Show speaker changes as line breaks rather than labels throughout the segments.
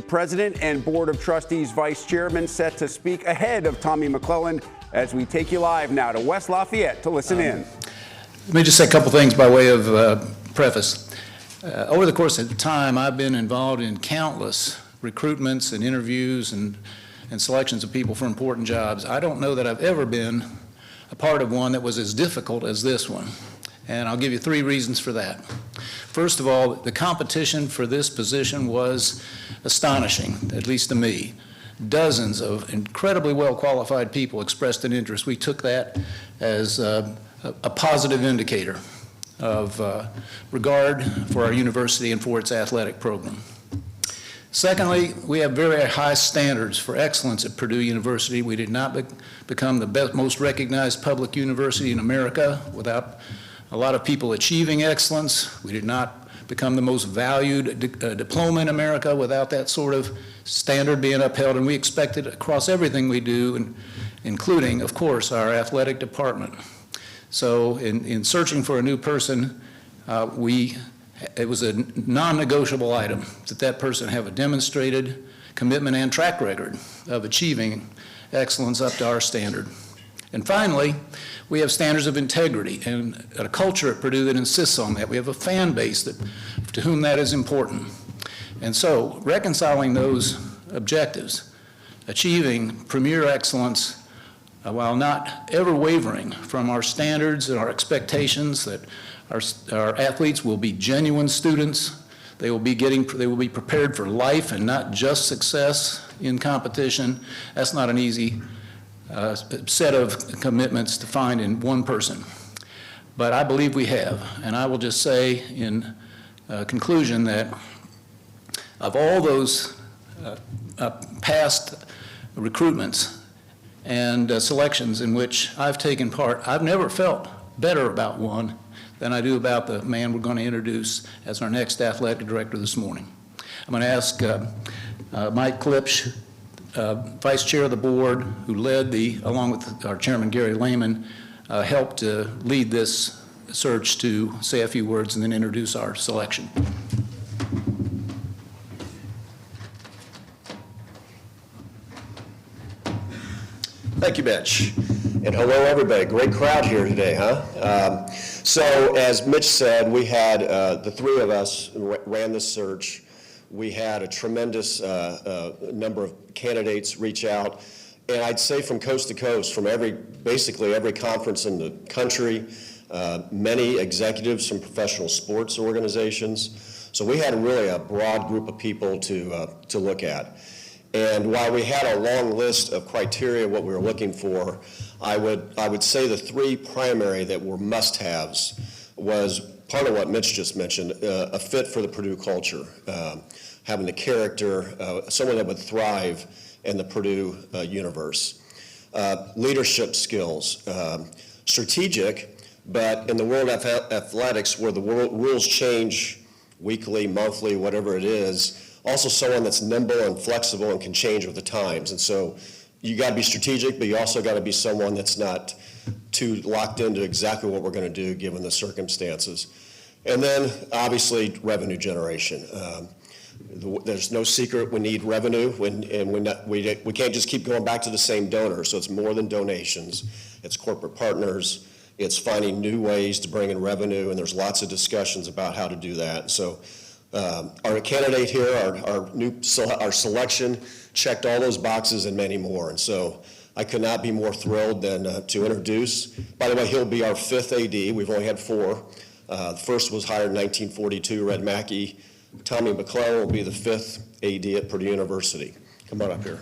President and Board of Trustees Vice Chairman set to speak ahead of Tommy McClelland as we take you live now to West Lafayette to listen in.
Let me just say a couple things by way of preface. Over the course of time, I've been involved in countless recruitments and interviews and selections of people for important jobs. I don't know that I've ever been a part of one that was as difficult as this one. And I'll give you 3 reasons for that. First of all, the competition for this position was astonishing, at least to me. Dozens of incredibly well-qualified people expressed an interest. We took that as a positive indicator of regard for our university and for its athletic program. Secondly, we have very high standards for excellence at Purdue University. We did not become the most recognized public university in America without a lot of people achieving excellence. We did not become the most valued diploma in America without that sort of standard being upheld, and we expect it across everything we do, including, of course, our athletic department. So in searching for a new person, it was a non-negotiable item that person have a demonstrated commitment and track record of achieving excellence up to our standard. And finally, we have standards of integrity and a culture at Purdue that insists on that. We have a fan base to whom that is important. And so reconciling those objectives, achieving premier excellence while not ever wavering from our standards and our expectations that our athletes will be genuine students, they will be prepared for life and not just success in competition. That's not an easy set of commitments to find in one person. But I believe we have. And I will just say in conclusion that of all those past recruitments and selections in which I've taken part, I've never felt better about one than I do about the man we're going to introduce as our next athletic director this morning. I'm going to ask Mike Klipsch, Vice Chair of the Board, who led along with our Chairman Gary Lehman, helped lead this search, to say a few words and then introduce our selection.
Thank you, Mitch. And hello, everybody. Great crowd here today, huh? So as Mitch said, we had the 3 of us ran this search. We had a tremendous number of candidates reach out, and I'd say from coast to coast, from basically every conference in the country, many executives from professional sports organizations. So we had really a broad group of people to look at. And while we had a long list of criteria, what we were looking for, I would say the 3 primary that were must-haves was part of what Mitch just mentioned, a fit for the Purdue culture, having the character, someone that would thrive in the Purdue universe. Leadership skills, strategic, but in the world of athletics where the rules change weekly, monthly, whatever it is, also someone that's nimble and flexible and can change with the times. And so you got to be strategic, but you also got to be someone that's not too locked into exactly what we're going to do given the circumstances. And then obviously revenue generation. There's no secret we need revenue, and we can't just keep going back to the same donor. So it's more than donations. It's corporate partners. It's finding new ways to bring in revenue, and there's lots of discussions about how to do that. So our candidate here, our selection checked all those boxes and many more. And so I could not be more thrilled than to introduce. By the way, he'll be our 5th AD. We've only had 4. The first was hired in 1942, Red Mackey. Tommy McClelland will be the 5th AD at Purdue University. Come on up here.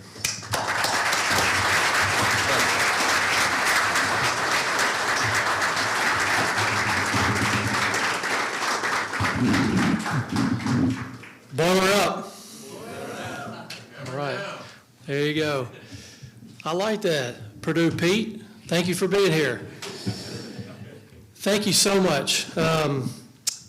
Boiler up. All right. There you go. I like that. Purdue Pete, thank you for being here. Thank you so much.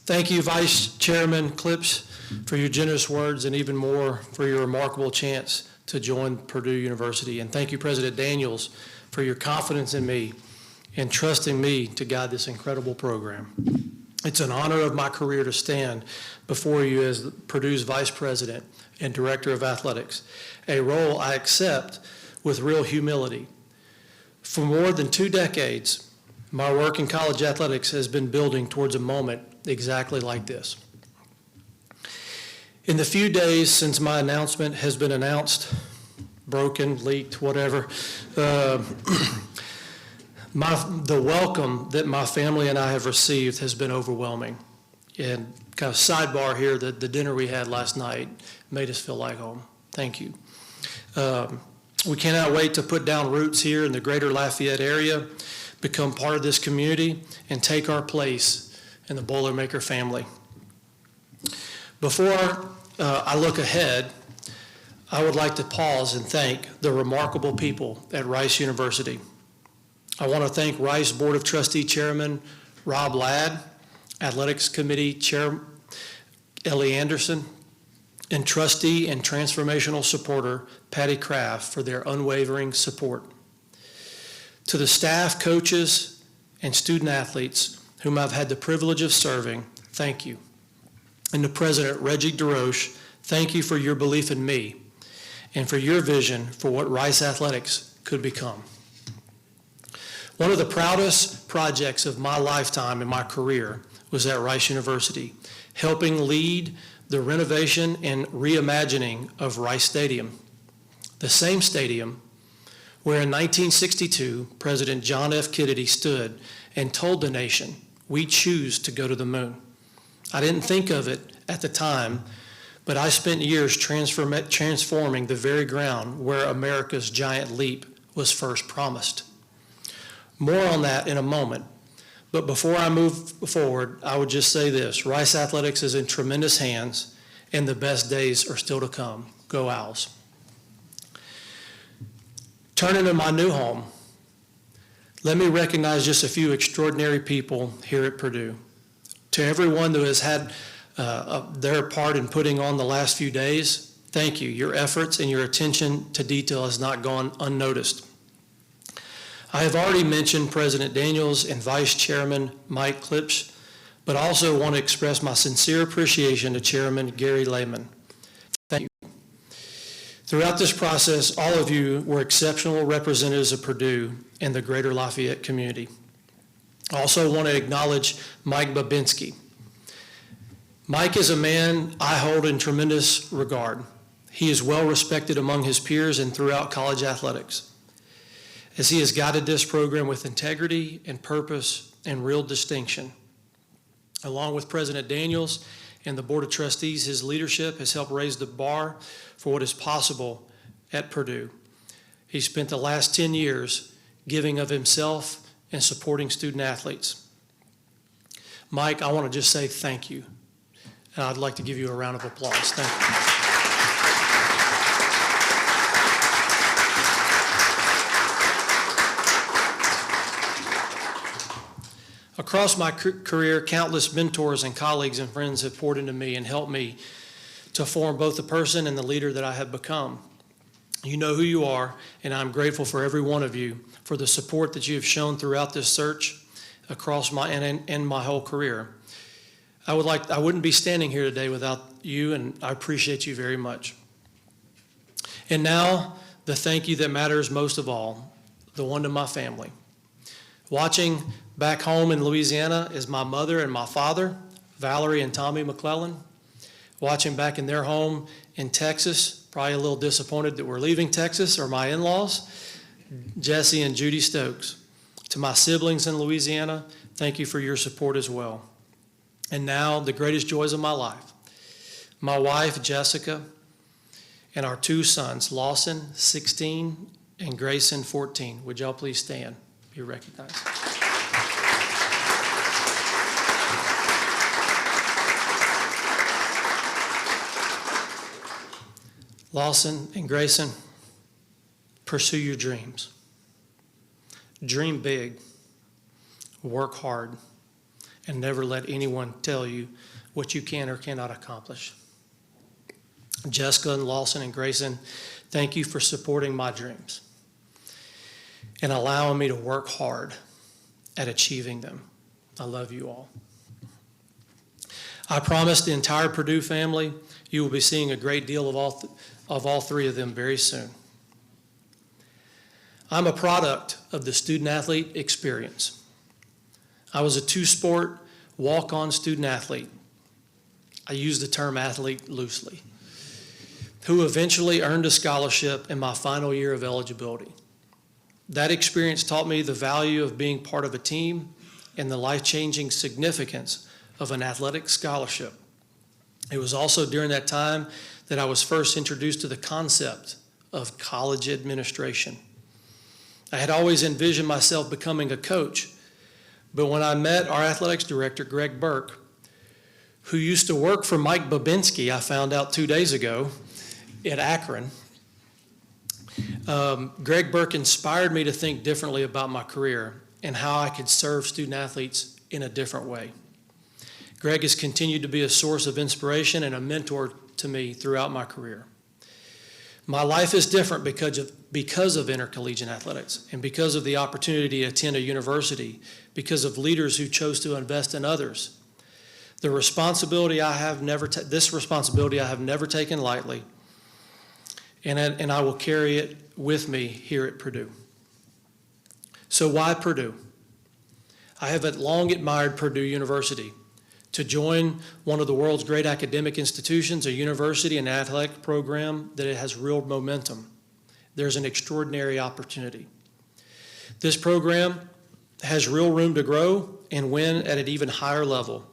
Thank you, Vice Chairman Klipsch, for your generous words, and even more for your remarkable chance to join Purdue University. And thank you, President Daniels, for your confidence in me and trusting me to guide this incredible program. It's an honor of my career to stand before you as Purdue's Vice President and Director of Athletics, a role I accept with real humility. For more than 2 decades, my work in college athletics has been building towards a moment exactly like this. In the few days since my announcement has been announced, broken, leaked, whatever, the welcome that my family and I have received has been overwhelming. And kind of sidebar here, the dinner we had last night made us feel like home. Thank you. We cannot wait to put down roots here in the greater Lafayette area, become part of this community, and take our place in the Boilermaker family. Before I look ahead, I would like to pause and thank the remarkable people at Rice University. I want to thank Rice Board of Trustee Chairman Rob Ladd, Athletics Committee Chair Ellie Anderson, and trustee and transformational supporter Patty Kraft for their unwavering support. To the staff, coaches, and student athletes whom I've had the privilege of serving, thank you. And to President Reggie DeRoche, thank you for your belief in me and for your vision for what Rice Athletics could become. One of the proudest projects of my lifetime in my career was at Rice University, helping lead the renovation and reimagining of Rice Stadium, the same stadium where in 1962, President John F. Kennedy stood and told the nation, "We choose to go to the moon." I didn't think of it at the time, but I spent years transforming the very ground where America's giant leap was first promised. More on that in a moment, but before I move forward, I would just say this: Rice Athletics is in tremendous hands, and the best days are still to come. Go Owls. Turning to my new home, let me recognize just a few extraordinary people here at Purdue. To everyone who has had their part in putting on the last few days, thank you. Your efforts and your attention to detail has not gone unnoticed. I have already mentioned President Daniels and Vice Chairman Mike Klipsch, but also want to express my sincere appreciation to Chairman Gary Lehman. Thank you. Throughout this process, all of you were exceptional representatives of Purdue and the greater Lafayette community. I also want to acknowledge Mike Babinski. Mike is a man I hold in tremendous regard. He is well respected among his peers and throughout college athletics, as he has guided this program with integrity and purpose and real distinction. Along with President Daniels and the Board of Trustees, his leadership has helped raise the bar for what is possible at Purdue. He spent the last 10 years giving of himself and supporting student athletes. Mike, I want to just say thank you, and I'd like to give you a round of applause. Thank you. Across my career, countless mentors and colleagues and friends have poured into me and helped me to form both the person and the leader that I have become. You know who you are, and I'm grateful for every one of you for the support that you have shown throughout this search across my whole career. I wouldn't be standing here today without you, and I appreciate you very much. And now, the thank you that matters most of all, the one to my family. Watching back home in Louisiana is my mother and my father, Valerie and Tommy McClelland. Watching back in their home in Texas, probably a little disappointed that we're leaving Texas, are my in-laws, Jesse and Judy Stokes. To my siblings in Louisiana, thank you for your support as well. And now, the greatest joys of my life, my wife, Jessica, and our 2 sons, Lawson, 16, and Grayson, 14. Would y'all please stand? Be recognized. Lawson and Grayson, pursue your dreams. Dream big, work hard, and never let anyone tell you what you can or cannot accomplish. Jessica and Lawson and Grayson, thank you for supporting my dreams and allowing me to work hard at achieving them. I love you all. I promise the entire Purdue family You will be seeing a great deal of all three of them very soon. I'm a product of the student-athlete experience. I was a two-sport walk-on student-athlete. I use the term athlete loosely, who eventually earned a scholarship in my final year of eligibility. That experience taught me the value of being part of a team and the life-changing significance of an athletic scholarship. It was also during that time that I was first introduced to the concept of college administration. I had always envisioned myself becoming a coach, but when I met our athletics director, Greg Burke, who used to work for Mike Babinski, I found out 2 days ago at Akron, Greg Burke inspired me to think differently about my career and how I could serve student athletes in a different way. Greg has continued to be a source of inspiration and a mentor to me throughout my career. My life is different because of intercollegiate athletics and because of the opportunity to attend a university, because of leaders who chose to invest in others. This responsibility I have never taken lightly, and I will carry it with me here at Purdue. So why Purdue? I have long admired Purdue University. To join one of the world's great academic institutions, a university and athletic program that it has real momentum. There's an extraordinary opportunity. This program has real room to grow and win at an even higher level,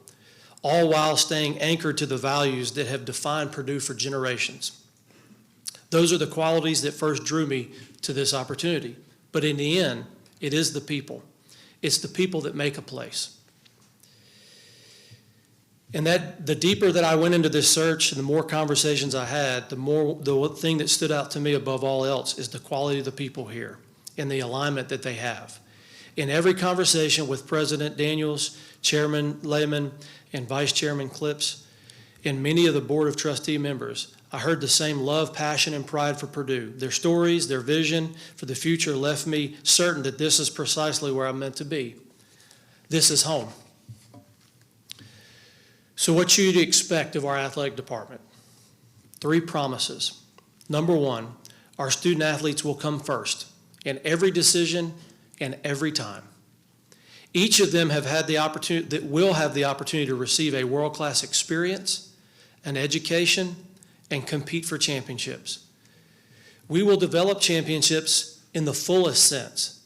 all while staying anchored to the values that have defined Purdue for generations. Those are the qualities that first drew me to this opportunity. But in the end, it is the people. It's the people that make a place. And that the deeper that I went into this search and the more conversations I had, the thing that stood out to me above all else is the quality of the people here and the alignment that they have. In every conversation with President Daniels, Chairman Lehman, and Vice Chairman Clips, and many of the Board of Trustee members, I heard the same love, passion, and pride for Purdue. Their stories, their vision for the future left me certain that this is precisely where I'm meant to be. This is home. So what should you expect of our athletic department? 3 promises. Number 1, our student athletes will come first in every decision and every time. Each of them will have the opportunity to receive a world-class experience, an education, and compete for championships. We will develop championships in the fullest sense.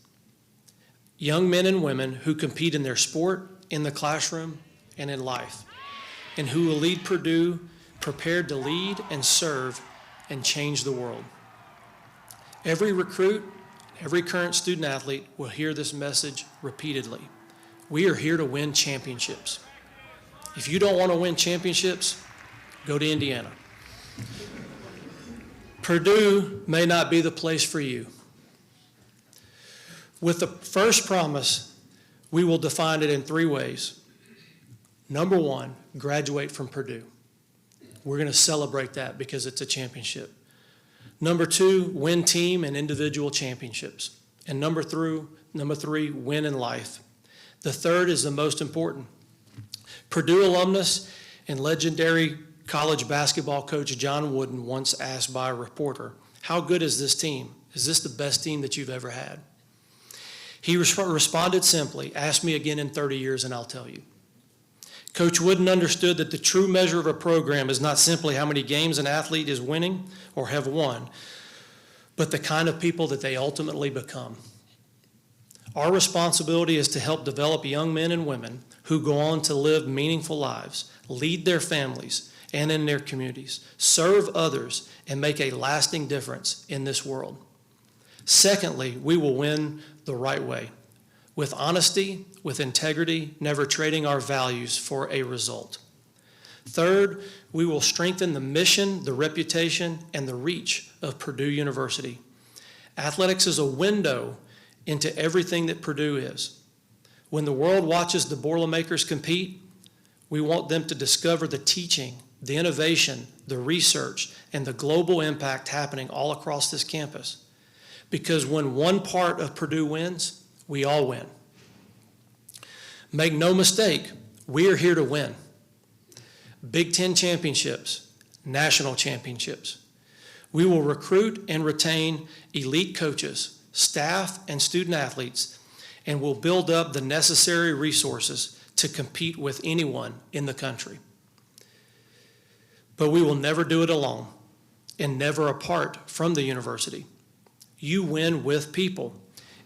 Young men and women who compete in their sport, in the classroom, and in life, and who will lead Purdue prepared to lead and serve and change the world. Every recruit, every current student athlete will hear this message repeatedly. We are here to win championships. If you don't want to win championships, go to Indiana. Purdue may not be the place for you. With the first promise, we will define it in 3 ways. Number 1, graduate from Purdue. We're going to celebrate that because it's a championship. Number 2, win team and individual championships. And number 3, win in life. The third is the most important. Purdue alumnus and legendary college basketball coach John Wooden once asked by a reporter, "How good is this team? Is this the best team that you've ever had?" He responded simply, "Ask me again in 30 years and I'll tell you." Coach Wooden understood that the true measure of a program is not simply how many games an athlete is winning or have won, but the kind of people that they ultimately become. Our responsibility is to help develop young men and women who go on to live meaningful lives, lead their families and in their communities, serve others, and make a lasting difference in this world. Secondly, we will win the right way, with honesty, with integrity, never trading our values for a result. Third, we will strengthen the mission, the reputation, and the reach of Purdue University. Athletics is a window into everything that Purdue is. When the world watches the Boilermakers compete, we want them to discover the teaching, the innovation, the research, and the global impact happening all across this campus. Because when one part of Purdue wins, we all win. Make no mistake, we are here to win. Big Ten championships, national championships. We will recruit and retain elite coaches, staff, and student athletes, and will build up the necessary resources to compete with anyone in the country. But we will never do it alone and never apart from the university. You win with people.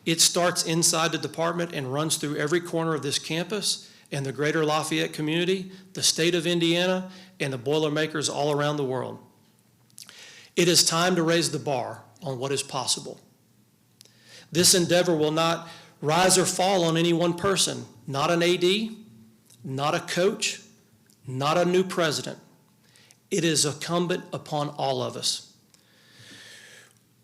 It starts inside the department and runs through every corner of this campus and the greater Lafayette community, the state of Indiana, and the Boilermakers all around the world. It is time to raise the bar on what is possible. This endeavor will not rise or fall on any one person, not an AD, not a coach, not a new president. It is incumbent upon all of us.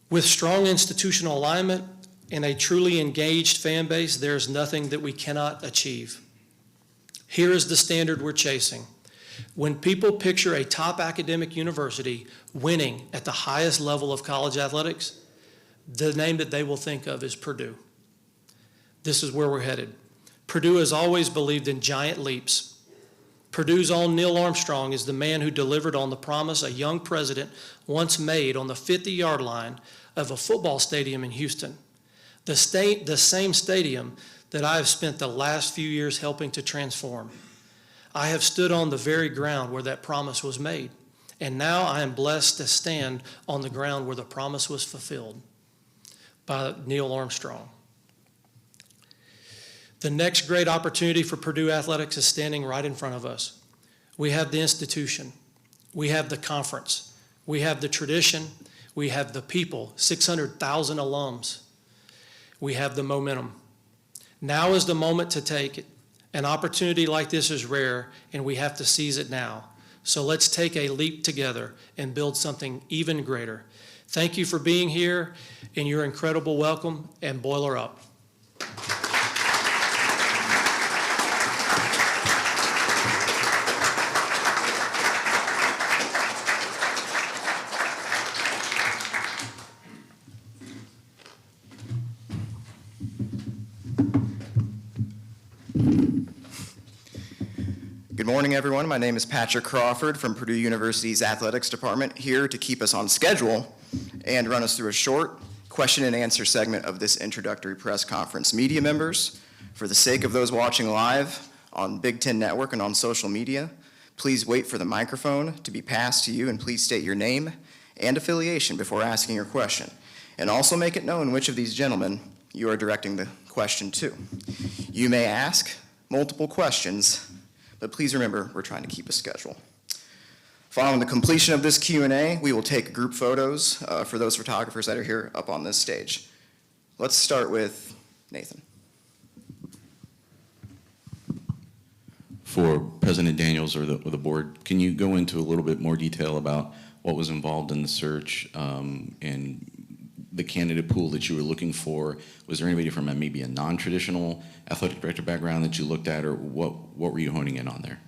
With strong institutional alignment and a truly engaged fan base, there is nothing that we cannot achieve. Here is the standard we're chasing. When people picture a top academic university winning at the highest level of college athletics, the name that they will think of is Purdue. This is where we're headed. Purdue has always believed in giant leaps. Purdue's own Neil Armstrong is the man who delivered on the promise a young president once made on the 50-yard line of a football stadium in Houston, the same stadium that I have spent the last few years helping to transform. I have stood on the very ground where that promise was made, and now I am blessed to stand on the ground where the promise was fulfilled by Neil Armstrong. The next great opportunity for Purdue athletics is standing right in front of us. We have the institution, we have the conference, we have the tradition, we have the people, 600,000 alums. We have the momentum. Now is the moment to take it. An opportunity like this is rare, and we have to seize it now. So let's take a leap together and build something even greater. Thank you for being here, and your incredible welcome, and Boiler Up.
Good morning, everyone. My name is Patrick Crawford from Purdue University's Athletics Department, here to keep us on schedule and run us through a short question and answer segment of this introductory press conference. Media members, for the sake of those watching live on Big Ten Network and on social media, please wait for the microphone to be passed to you, and please state your name and affiliation before asking your question. And also make it known which of these gentlemen you are directing the question to. You may ask multiple questions, but please remember, we're trying to keep a schedule. Following the completion of this Q&A, we will take group photos for those photographers that are here up on this stage. Let's start with Nathan.
For President Daniels or the board, can you go into a little bit more detail about what was involved in the search and the candidate pool that you were looking for? Was there anybody from maybe a non-traditional athletic director background that you looked at, or what were you honing in on there?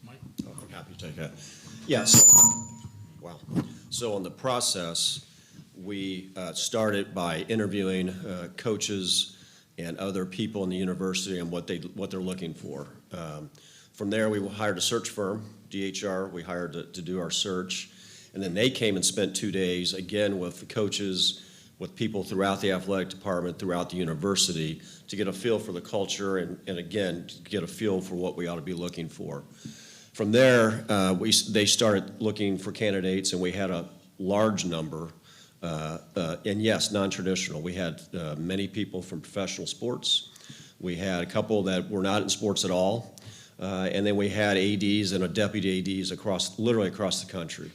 Mike? Oh, I'm happy to take that. Yeah, so on the process, we started by interviewing coaches and other people in the university and what they're looking for. From there, we hired a search firm, DHR. We hired to do our search. And then they came and spent 2 days, again, with the coaches, with people throughout the athletic department, throughout the university, to get a feel for the culture and again, to get a feel for what we ought to be looking for. From there, they started looking for candidates, and we had a large number, and yes, non-traditional. We had many people from professional sports. We had a couple that were not in sports at all, and then we had ADs and a deputy ADs literally across the country.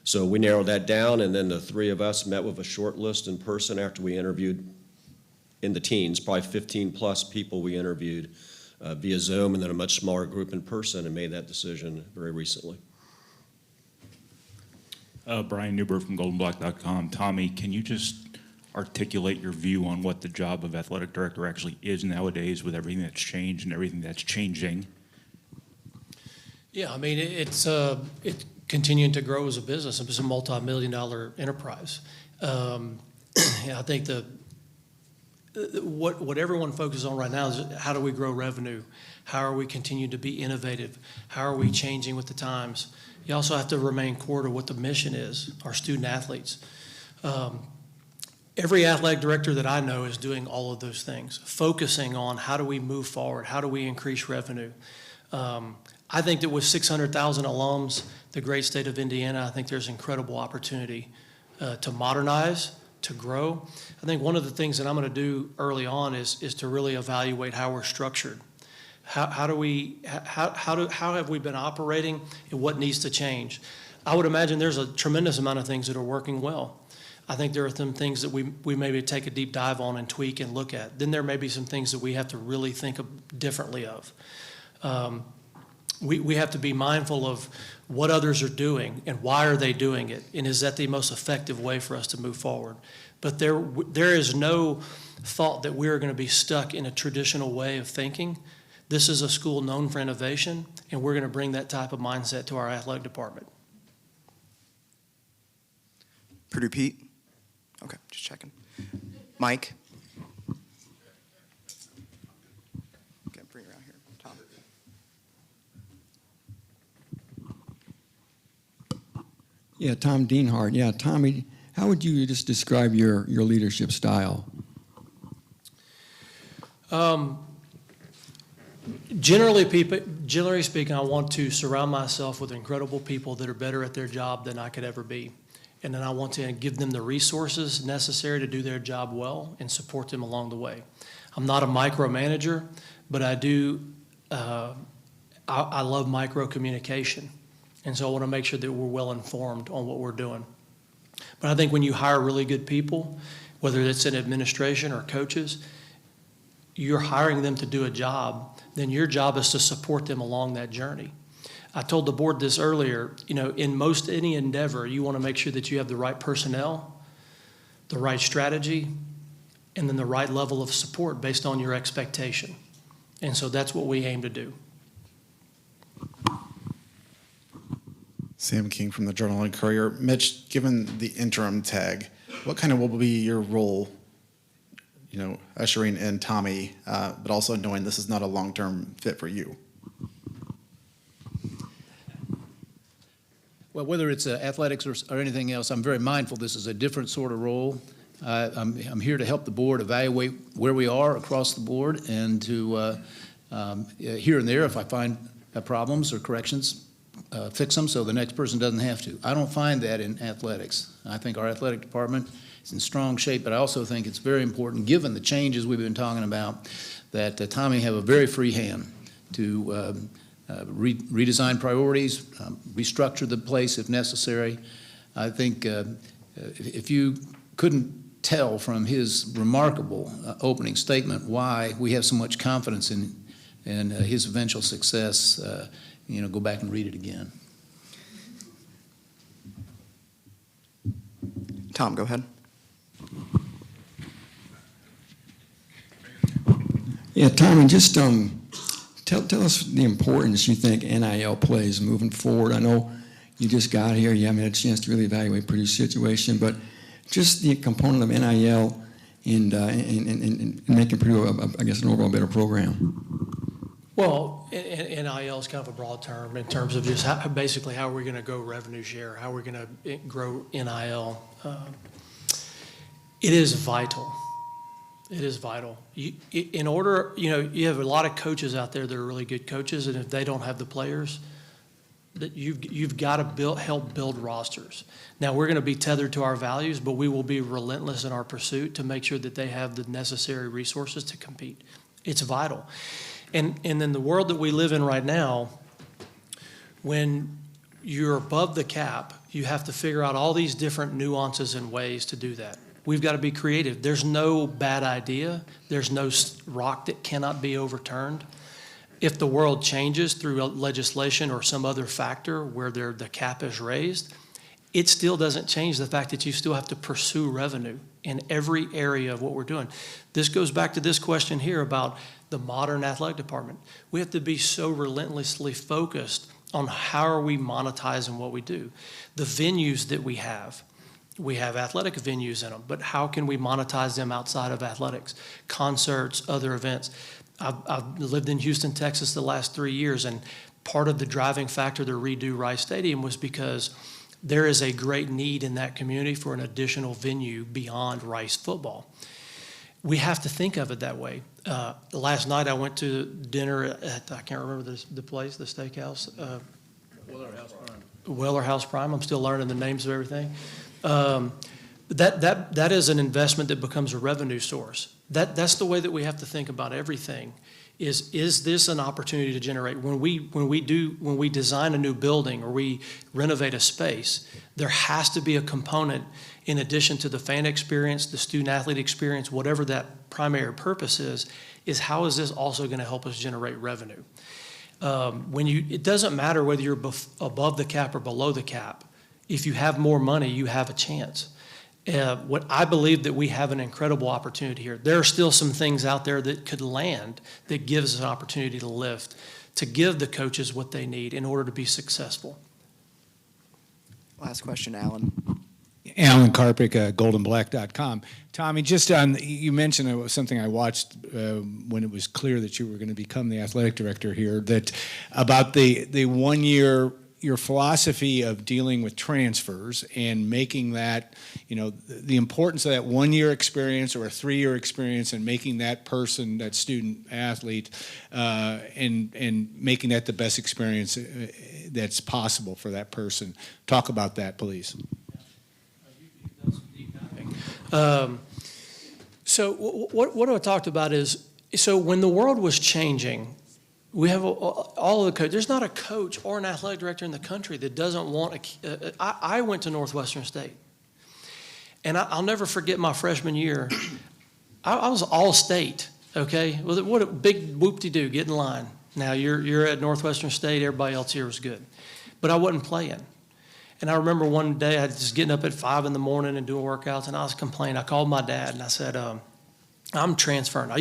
So we narrowed that down, and then the three of us met with a short list in person after we interviewed in the teens, probably 15 plus people we interviewed via Zoom, and then a much smaller group in person, and made that decision very recently.
Brian Newberg from goldenblock.com. Tommy, can you just articulate your view on what the job of athletic director actually is nowadays with everything that's changed and everything that's changing?
Yeah, I mean, it's continuing to grow as a business. It's a multi-million-dollar enterprise. I think what everyone focuses on right now is how do we grow revenue? How are we continuing to be innovative? How are we changing with the times? You also have to remain core to what the mission is, our student athletes. Every athletic director that I know is doing all of those things, focusing on how do we move forward, how do we increase revenue. I think that with 600,000 alums, the great state of Indiana, I think there's incredible opportunity to modernize, to grow. I think one of the things that I'm going to do early on is to really evaluate how we're structured. How have we been operating and what needs to change? I would imagine there's a tremendous amount of things that are working well. I think there are some things that we maybe take a deep dive on and tweak and look at. Then there may be some things that we have to really think differently of. We have to be mindful of what others are doing and why are they doing it, and is that the most effective way for us to move forward? But there is no thought that we're going to be stuck in a traditional way of thinking. This is a school known for innovation, and we're going to bring that type of mindset to our athletic department.
Purdue Pete? Okay, just checking. Mike? Okay, bring it around here. Tom?
Yeah, Tom Dienhart. Yeah, Tommy, how would you just describe your leadership style?
Generally speaking, I want to surround myself with incredible people that are better at their job than I could ever be. And then I want to give them the resources necessary to do their job well and support them along the way. I'm not a micromanager, but I do, I love micro communication. And so I want to make sure that we're well informed on what we're doing. But I think when you hire really good people, whether it's in administration or coaches, you're hiring them to do a job, then your job is to support them along that journey. I told the board this earlier, in any endeavor, you want to make sure that you have the right personnel, the right strategy, and then the right level of support based on your expectation. And so that's what we aim to do.
Sam King from the Journal and Courier. Mitch, given the interim tag, what kind of will be your role, ushering in Tommy, but also knowing this is not a long-term fit for you?
Well, whether it's athletics or anything else, I'm very mindful this is a different sort of role. I'm here to help the board evaluate where we are across the board and to, here and there, if I find problems or corrections, fix them so the next person doesn't have to. I don't find that in athletics. I think our athletic department is in strong shape, but I also think it's very important, given the changes we've been talking about, that Tommy have a very free hand to redesign priorities, restructure the place if necessary. I think if you couldn't tell from his remarkable opening statement why we have so much confidence in his eventual success, go back and read it again.
Tom, go ahead.
Yeah, Tommy, just tell us the importance you think NIL plays moving forward. I know you just got here, you haven't had a chance to really evaluate Purdue's situation, but just the component of NIL in making Purdue, an overall better program.
Well, NIL is kind of a broad term in terms of just basically how we're going to go revenue share, how we're going to grow NIL. It is vital. It is vital. You have a lot of coaches out there that are really good coaches, and if they don't have the players, that you've got to help build rosters. Now, we're going to be tethered to our values, but we will be relentless in our pursuit to make sure that they have the necessary resources to compete. It's vital. And in the world that we live in right now, when you're above the cap, you have to figure out all these different nuances and ways to do that. We've got to be creative. There's no bad idea. There's no rock that cannot be overturned. If the world changes through legislation or some other factor where the cap is raised, it still doesn't change the fact that you still have to pursue revenue in every area of what we're doing. This goes back to this question here about the modern athletic department. We have to be so relentlessly focused on how are we monetizing what we do. The venues that we have athletic venues in them, but how can we monetize them outside of athletics, concerts, other events? I've lived in Houston, Texas the last 3 years, and part of the driving factor to redo Rice Stadium was because there is a great need in that community for an additional venue beyond Rice football. We have to think of it that way. Last night I went to dinner at, I can't remember the place, the steakhouse. Weller House Prime. I'm still learning the names of everything. That is an investment that becomes a revenue source. That's the way that we have to think about everything. Is this an opportunity to generate? When we design a new building or we renovate a space, there has to be a component in addition to the fan experience, the student athlete experience, whatever that primary purpose is how is this also going to help us generate revenue? It doesn't matter whether you're above the cap or below the cap. If you have more money, you have a chance. What I believe that we have an incredible opportunity here. There are still some things out there that could land that gives us an opportunity to lift, to give the coaches what they need in order to be successful.
Last question, Alan.
Alan Karpik, goldenblack.com. Tommy, just on, you mentioned it was something I watched when it was clear that you were going to become the athletic director here, that about the 1 year, your philosophy of dealing with transfers and making that, the importance of that 1 year experience or a 3 year experience and making that person, that student athlete, and making that the best experience that's possible for that person. Talk about that, please.
So what I talked about is, so when the world was changing, we have all of the coaches. There's not a coach or an athletic director in the country that doesn't want I went to Northwestern State, and I'll never forget my freshman year. I was all state, okay? What a big whoop-de-doo, get in line. Now you're at Northwestern State, everybody else here was good. But I wasn't playing. And I remember one day I was just getting up at 5 in the morning and doing workouts, and I was complaining. I called my dad and I said, I'm transferring.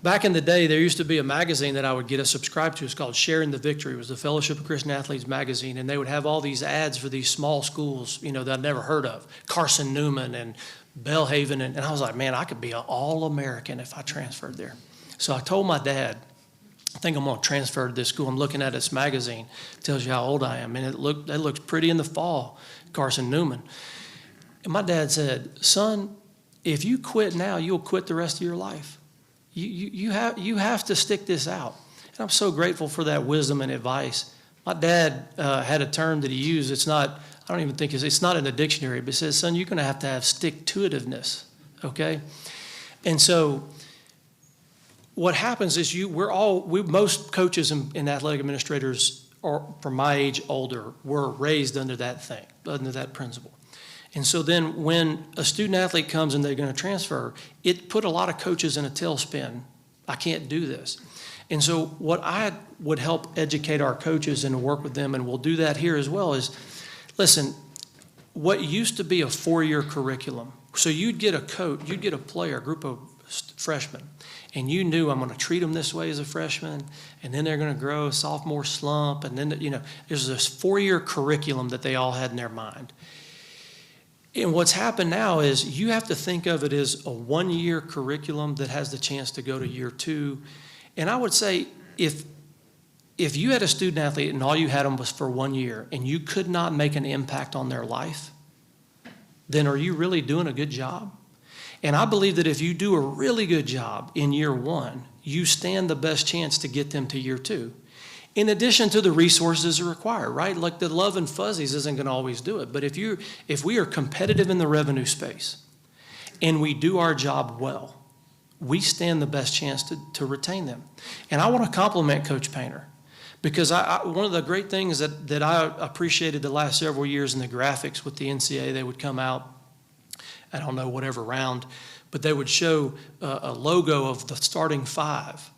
Back in the day, there used to be a magazine that I would get a subscribe to. It's called Sharing the Victory. It was the Fellowship of Christian Athletes magazine, and they would have all these ads for these small schools, that I'd never heard of, Carson Newman and Belhaven, and I was like, man, I could be an All-American if I transferred there. So I told my dad, I think I'm going to transfer to this school. I'm looking at this magazine. It tells you how old I am, and that looks pretty in the fall, Carson Newman. And my dad said, son, if you quit now, you'll quit the rest of your life. You have to stick this out. And I'm so grateful for that wisdom and advice. My dad had a term that he used. It's not in the dictionary, but it says, son, you're going to have stick-to-itiveness, okay? And so what happens is most coaches and athletic administrators, or from my age older, were raised under that principle. And so then when a student athlete comes and they're going to transfer, it put a lot of coaches in a tailspin. I can't do this. And so what I would help educate our coaches and work with them, and we'll do that here as well, is, listen, what used to be a 4-year curriculum, so you'd get a player, a group of freshmen, and you knew I'm going to treat them this way as a freshman, and then they're going to grow a sophomore slump, and then, there's this 4-year curriculum that they all had in their mind. And what's happened now is you have to think of it as a 1-year curriculum that has the chance to go to year 2. And I would say if you had a student athlete and all you had them was for 1 year and you could not make an impact on their life, then are you really doing a good job? And I believe that if you do a really good job in year 1, you stand the best chance to get them to year 2. In addition to the resources required, right? Like the love and fuzzies isn't going to always do it. But if we are competitive in the revenue space and we do our job well, we stand the best chance to retain them. And I want to compliment Coach Painter, because one of the great things that I appreciated the last several years in the graphics with the NCAA, they would come out, I don't know, whatever round, but they would show a logo of the starting 5.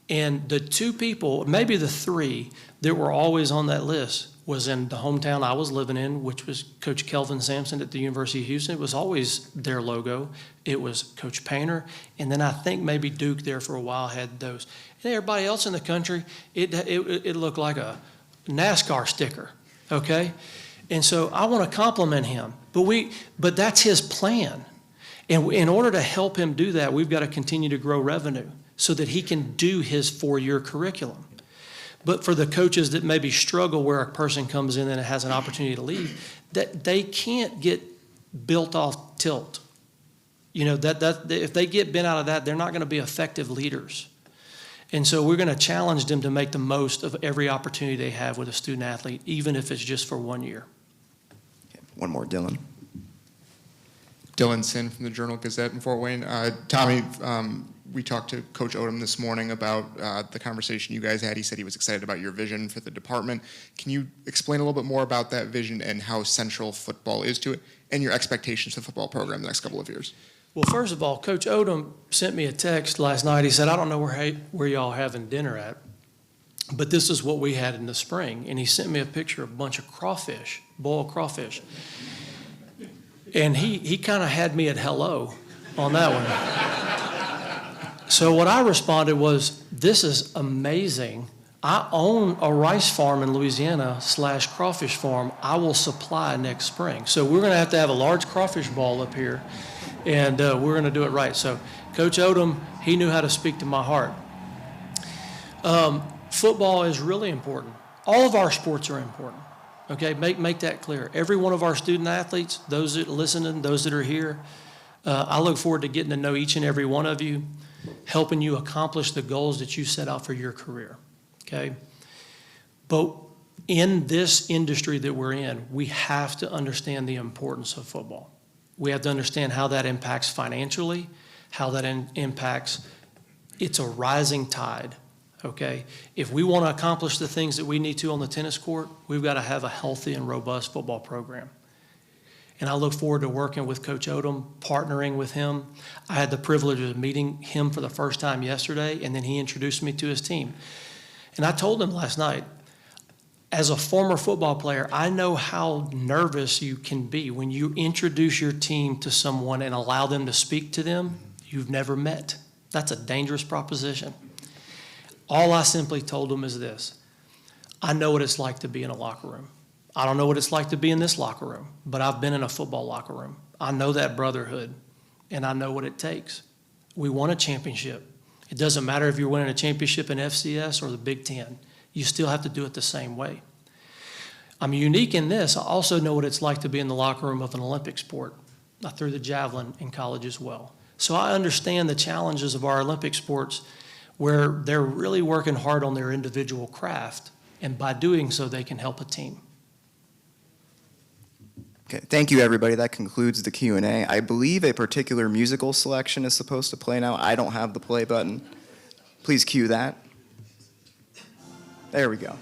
And the 2 people, maybe the 3, that were always on that list was in the hometown I was living in, which was Coach Kelvin Sampson at the University of Houston. It was always their logo. It was Coach Painter. And then I think maybe Duke there for a while had those. And everybody else in the country, it looked like a NASCAR sticker, okay? And so I want to compliment him. But that's his plan. And in order to help him do that, we've got to continue to grow revenue. so that he can do his 4-year curriculum. But for the coaches that maybe struggle where a person comes in and has an opportunity to leave, that they can't get built off tilt. You know, if they get bent out of that, they're not going to be effective leaders. And so we're going to challenge them to make the most of every opportunity they have with a student athlete, even if it's just for 1 year.
One more, Dylan.
Dylan Sin from the Journal-Gazette in Fort Wayne. Tommy, we talked to Coach Odom this morning about the conversation you guys had. He said he was excited about your vision for the department. Can you explain a little bit more about that vision and how central football is to it and your expectations for the football program the next couple of years?
Well, first of all, Coach Odom sent me a text last night. He said, I don't know where y'all having dinner at, but this is what we had in the spring. And he sent me a picture of a bunch of crawfish, boiled crawfish. And he kind of had me at hello on that one. So what I responded was, this is amazing. I own a rice farm in Louisiana / crawfish farm. I will supply next spring. So we're going to have a large crawfish ball up here, and we're going to do it right. So Coach Odom, he knew how to speak to my heart. Football is really important. All of our sports are important. Okay, make that clear. Every one of our student athletes, those that are listening, those that are here, I look forward to getting to know each and every one of you, helping you accomplish the goals that you set out for your career, okay? But in this industry that we're in, we have to understand the importance of football. We have to understand how that impacts financially, how that impacts, it's a rising tide. Okay, if we want to accomplish the things that we need to on the tennis court, we've got to have a healthy and robust football program. And I look forward to working with Coach Odom, partnering with him. I had the privilege of meeting him for the first time yesterday, and then he introduced me to his team. And I told him last night, as a former football player, I know how nervous you can be when you introduce your team to someone and allow them to speak to them you've never met. That's a dangerous proposition. All I simply told him is this: I know what it's like to be in a locker room. I don't know what it's like to be in this locker room, but I've been in a football locker room. I know that brotherhood, and I know what it takes. We won a championship. It doesn't matter if you're winning a championship in FCS or the Big Ten. You still have to do it the same way. I'm unique in this. I also know what it's like to be in the locker room of an Olympic sport. I threw the javelin in college as well. So I understand the challenges of our Olympic sports, where they're really working hard on their individual craft, and by doing so, they can help a team.
Okay, thank you, everybody. That concludes the Q&A. I believe a particular musical selection is supposed to play now. I don't have the play button. Please cue that. There we go.